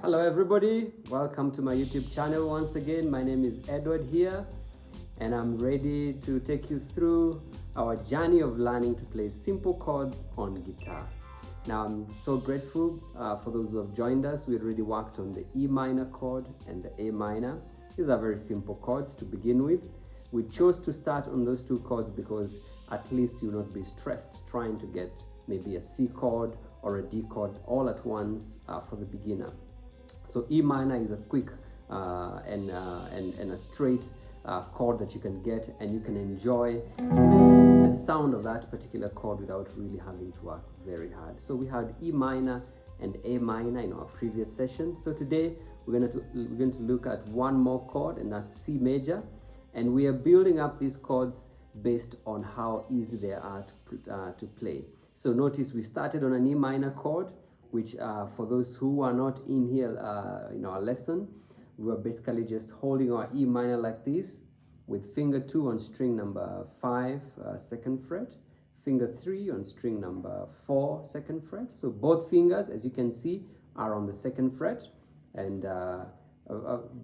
Hello everybody, welcome to my YouTube channel once again. My name is Edward here and I'm ready to take you through our journey of learning to play simple chords on guitar. Now I'm so grateful for those who have joined us. We already worked on the E minor chord and the A minor. These are very simple chords to begin with. We chose to start on those two chords because at least you'll not be stressed trying to get maybe a C chord or a D chord all at once for the beginner. So E minor is a quick and a straight chord that you can get, and you can enjoy the sound of that particular chord without really having to work very hard. So we had E minor and A minor in our previous session. So today we're going to look at one more chord, and that's C major, and we are building up these chords based on how easy they are to play. So notice we started on an E minor chord, which for those who are not in here in our lesson, we are basically just holding our E minor like this with finger 2 on string number 5, 2nd fret, finger 3 on string number 4, 2nd fret. So both fingers, as you can see, are on the 2nd fret, and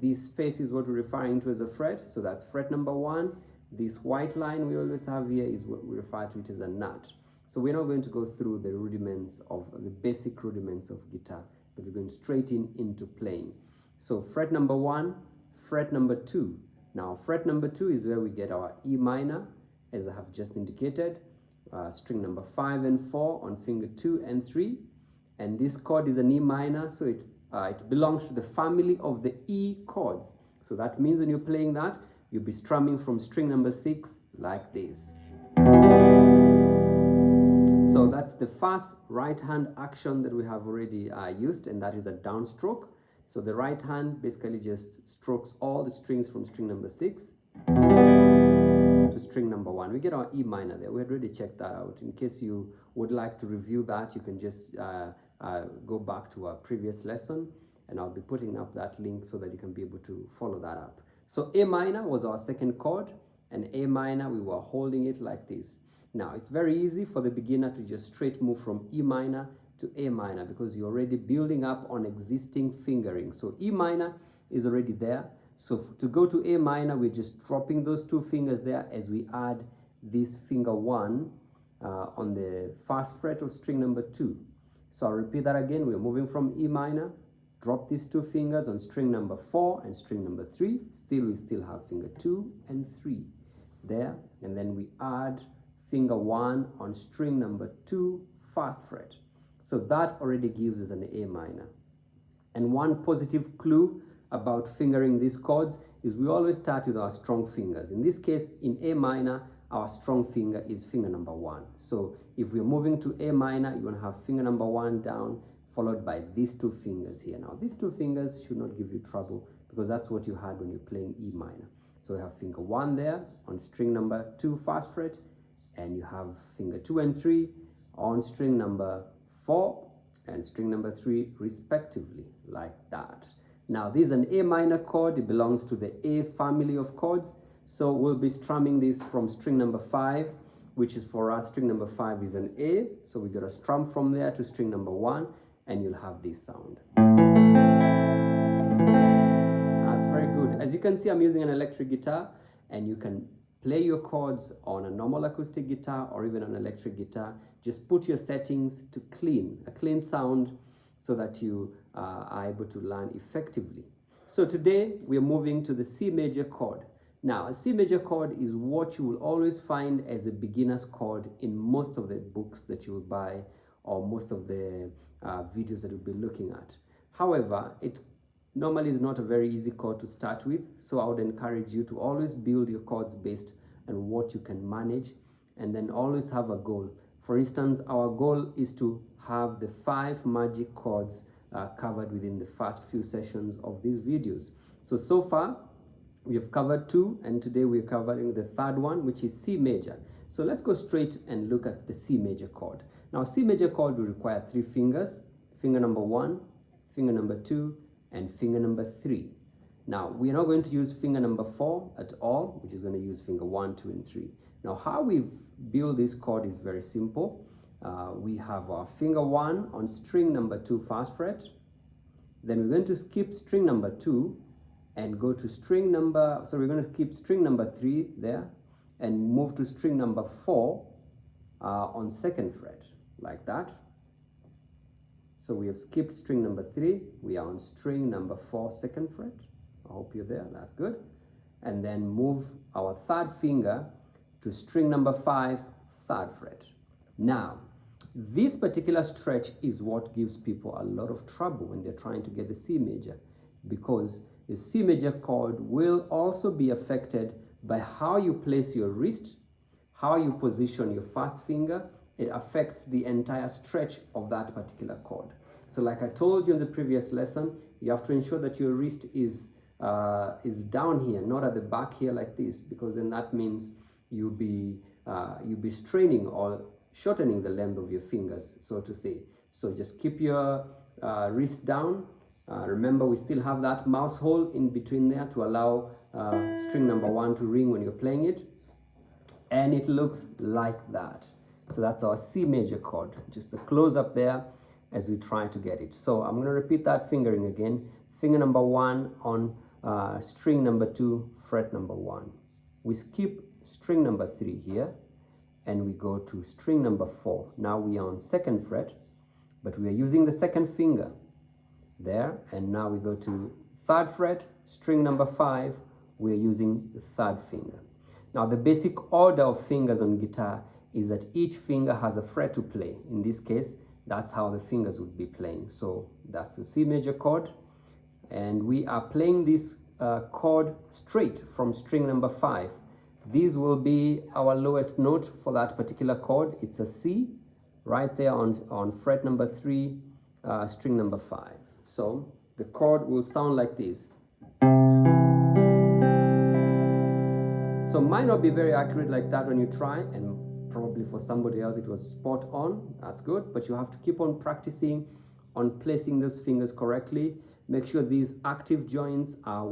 this space is what we're referring to as a fret. So that's fret number 1. This white line we always have here is what we refer to it as a nut. So we're not going to go through the rudiments of the basic rudiments of guitar, but we're going straight into playing. So fret number 1, fret number 2. Now fret number 2 is where we get our E minor, as I have just indicated, string number 5 and 4 on finger 2 and 3. And this chord is an E minor, so it belongs to the family of the E chords. So that means when you're playing that, you'll be strumming from string number 6 like this. So that's the first right hand action that we have already used, and that is a downstroke. So the right hand basically just strokes all the strings from string number 6 to string number 1. We get our E minor there. We had already checked that out. In case you would like to review that, you can just go back to our previous lesson, and I'll be putting up that link so that you can be able to follow that up. So A minor was our second chord, and A minor, we were holding it like this. Now, it's very easy for the beginner to just straight move from E minor to A minor because you're already building up on existing fingering. So E minor is already there. So to go to A minor, we're just dropping those two fingers there as we add this finger 1 on the first fret of string number 2. So I'll repeat that again. We're moving from E minor, drop these two fingers on string number 4 and string number 3. We still have finger 2 and 3 there. And then we add finger 1 on string number 2, first fret. So that already gives us an A minor. And one positive clue about fingering these chords is we always start with our strong fingers. In this case, in A minor, our strong finger is finger number 1. So if we're moving to A minor, you're going to have finger number 1 down, followed by these two fingers here. Now, these two fingers should not give you trouble because that's what you had when you're playing E minor. So we have finger 1 there on string number 2, first fret, and you have finger 2 and 3 on string number 4 and string number 3 respectively, like that. Now this is an A minor chord. It belongs to the A family of chords. So we'll be strumming this from string number 5, which is for us, string number 5 is an A. So we got to strum from there to string number 1, and you'll have this sound. That's very good. As you can see, I'm using an electric guitar, and you can play your chords on a normal acoustic guitar or even an electric guitar. Just put your settings to a clean sound so that you are able to learn effectively. So today we're moving to the C major chord. Now, a C major chord is what you will always find as a beginner's chord in most of the books that you will buy or most of the videos that you'll be looking at. However, it normally is not a very easy chord to start with, so I would encourage you to always build your chords based on what you can manage, and then always have a goal. For instance, our goal is to have the 5 magic chords covered within the first few sessions of these videos. So far, we have covered 2, and today we're covering the third one, which is C major. So let's go straight and look at the C major chord. Now, C major chord will require 3 fingers, finger number 1, finger number 2, and finger number 3. Now, we are not going to use finger number 4 at all, which is going to use finger 1, 2, and 3. Now, how we build this chord is very simple. We have our finger 1 on string number 2, first fret, Then we're going to skip string number 2 and go to string number, so we're going to keep string number 3 there and move to string number 4 on 2nd fret, like that. So we have skipped string number 3, we are on string number 4, 2nd fret. I hope you're there, that's good. And then move our 3rd finger to string number 5, 3rd fret. Now, this particular stretch is what gives people a lot of trouble when they're trying to get the C major, because the C major chord will also be affected by how you place your wrist, how you position your 1st finger. It affects the entire stretch of that particular chord. So like I told you in the previous lesson, you have to ensure that your wrist is down here, not at the back here like this, because then that means you'll be straining or shortening the length of your fingers, so to say. So just keep your wrist down. Remember, we still have that mouse hole in between there to allow string number 1 to ring when you're playing it. And it looks like that. So that's our C major chord. Just a close up there as we try to get it. So I'm going to repeat that fingering again. Finger number 1 on string number 2, fret number 1. We skip string number 3 here and we go to string number 4. Now we are on 2nd fret, but we are using the 2nd finger there. And now we go to 3rd fret, string number 5. We are using the 3rd finger. Now the basic order of fingers on guitar is that each finger has a fret to play. In this case, that's how the fingers would be playing. So that's a C major chord. And we are playing this chord straight from string number 5. This will be our lowest note for that particular chord. It's a C, right there on fret number 3, string number 5. So the chord will sound like this. So might not be very accurate like that when you try, and probably for somebody else it was spot on. That's good, but you have to keep on practicing on placing those fingers correctly. Make sure these active joints are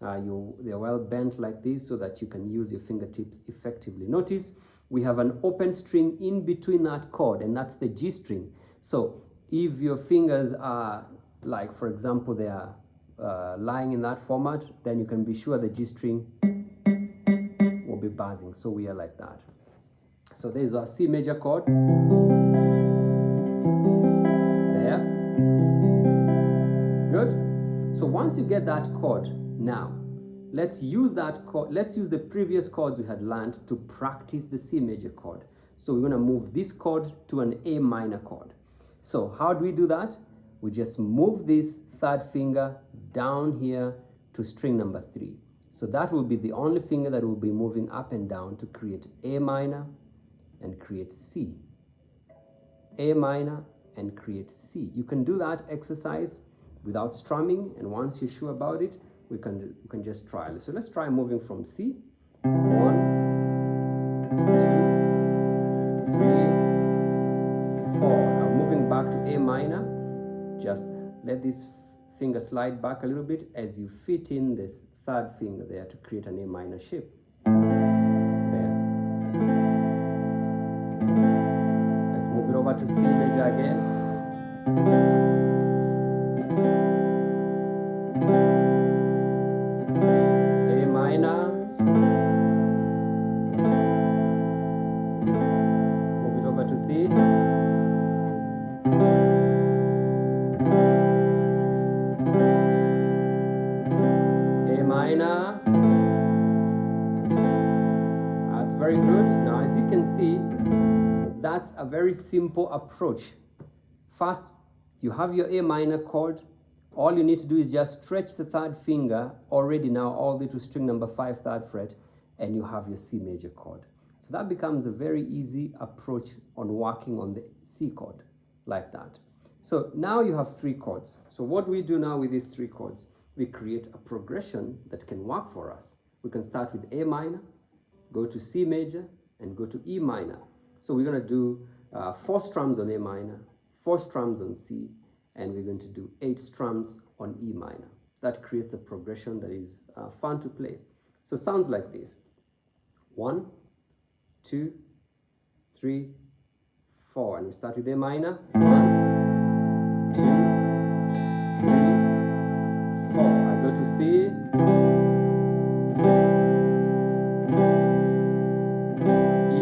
they're well bent like this so that you can use your fingertips effectively. Notice we have an open string in between that chord, and that's the G string. So if your fingers are, like for example, they are lying in that format, then you can be sure the G string will be buzzing. So we are like that. So there's our C major chord. There. Good. So once you get that chord, now let's use that chord. Let's use the previous chords we had learned to practice the C major chord. So we're going to move this chord to an A minor chord. So how do we do that? We just move this 3rd finger down here to string number 3. So that will be the only finger that will be moving up and down to create A minor and create C. A minor and create C. You can do that exercise without strumming, and once you're sure about it, we can just try. So let's try moving from C. 1, 2, 3, 4. Now moving back to A minor, just let this finger slide back a little bit as you fit in this 3rd finger there to create an A minor shape. There. Let's move it over to C major again. A minor. Move it over to C. A minor. That's very good. Now, as you can see, that's a very simple approach. First, you have your A minor chord. All you need to do is just stretch the 3rd finger already now all the way to string number 5, 3rd fret, and you have your C major chord. So that becomes a very easy approach on working on the C chord, like that. So now you have 3 chords. So what we do now with these 3 chords, we create a progression that can work for us. We can start with A minor, go to C major, and go to E minor. So we're going to do 4 strums on A minor, 4 strums on C, and we're going to do 8 strums on E minor. That creates a progression that is fun to play. So sounds like this. 1, 2, 3, 4. And we start with A minor. 1, 2, C, E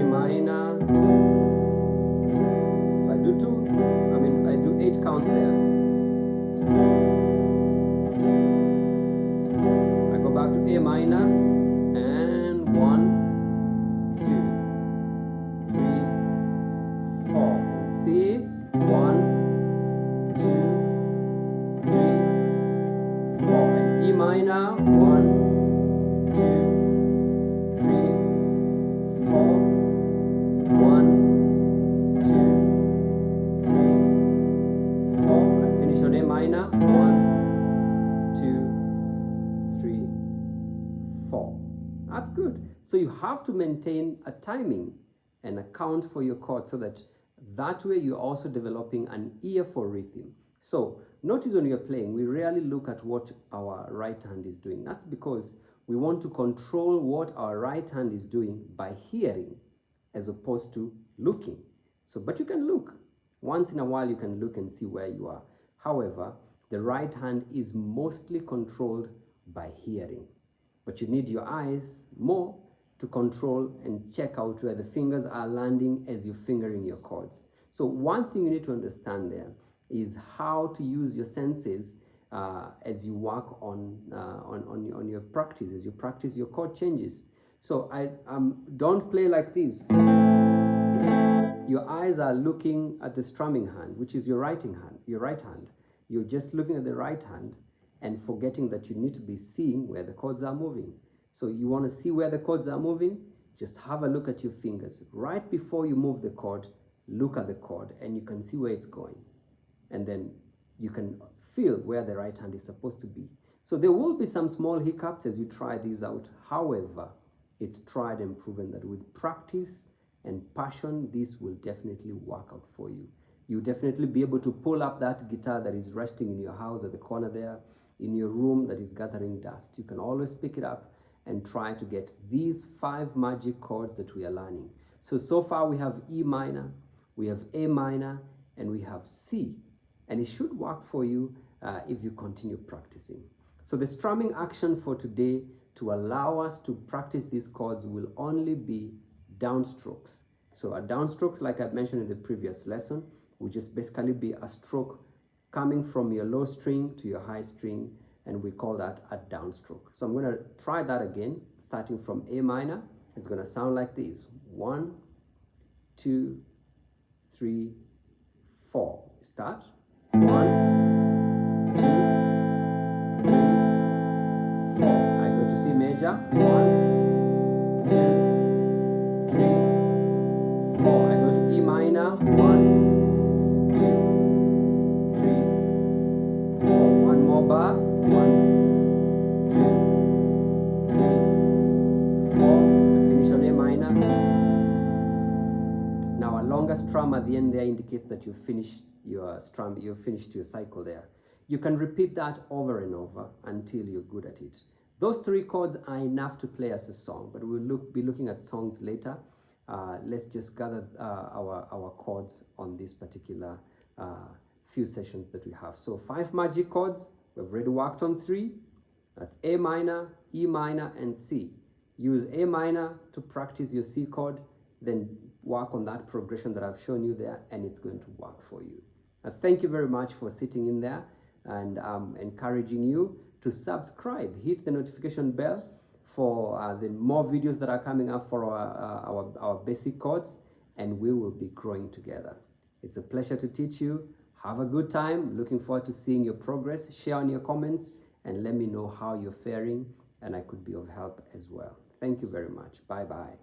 minor. So I do 8 counts there. I go back to A minor, and 1, 2, 3, 4, and C, 1, 2, 3, 4, and E minor, 1, 2, 3, 4, 1, 2, 3, 4. I finish on A minor, 1, 2, 3, 4. That's good. So you have to maintain a timing and a count for your chords so that way you're also developing an ear for rhythm. So notice when you're playing, we rarely look at what our right hand is doing. That's because we want to control what our right hand is doing by hearing as opposed to looking. But you can look. Once in a while you can look and see where you are. However, the right hand is mostly controlled by hearing. But you need your eyes more to control and check out where the fingers are landing as you're fingering your chords. So one thing you need to understand there is how to use your senses as you work on your practice, as you practice your chord changes. So don't play like this. Your eyes are looking at the strumming hand, which is your right hand. You're just looking at the right hand and forgetting that you need to be seeing where the chords are moving. So you want to see where the chords are moving, just have a look at your fingers. Right before you move the chord, look at the chord and you can see where it's going. And then you can feel where the right hand is supposed to be. So there will be some small hiccups as you try these out. However, it's tried and proven that with practice and passion, this will definitely work out for you. You'll definitely be able to pull up that guitar that is resting in your house at the corner there, in your room that is gathering dust. You can always pick it up and try to get these 5 magic chords that we are learning. So far we have E minor, we have A minor, and we have C. And it should work for you if you continue practicing. So the strumming action for today to allow us to practice these chords will only be downstrokes. So a downstrokes, like I mentioned in the previous lesson, will just basically be a stroke coming from your low string to your high string, and we call that a downstroke. So I'm going to try that again, starting from A minor. It's going to sound like this. 1, 2, 3, 4. Start. 1, 2, 3, 4. I go to C major. 1, 2, 3, 4. I go to E minor. 1, 2, 3, 4. One more bar. 1, 2, 3, 4. I finish on A minor. Now a longer strum at the end there indicates that you finished your strum, you finished your cycle there. You can repeat that over and over until you're good at it. Those 3 chords are enough to play as a song, but we'll be looking at songs later. Let's just gather our chords on this particular few sessions that we have. So 5 magic chords. We've already worked on 3. That's A minor, E minor, and C. Use A minor to practice your C chord, then work on that progression that I've shown you there, and it's going to work for you. Thank you very much for sitting in there, and I'm encouraging you to subscribe. Hit the notification bell for the more videos that are coming up for our basic chords, and we will be growing together. It's a pleasure to teach you. Have a good time. Looking forward to seeing your progress. Share in your comments and let me know how you're faring, and I could be of help as well. Thank you very much. Bye-bye.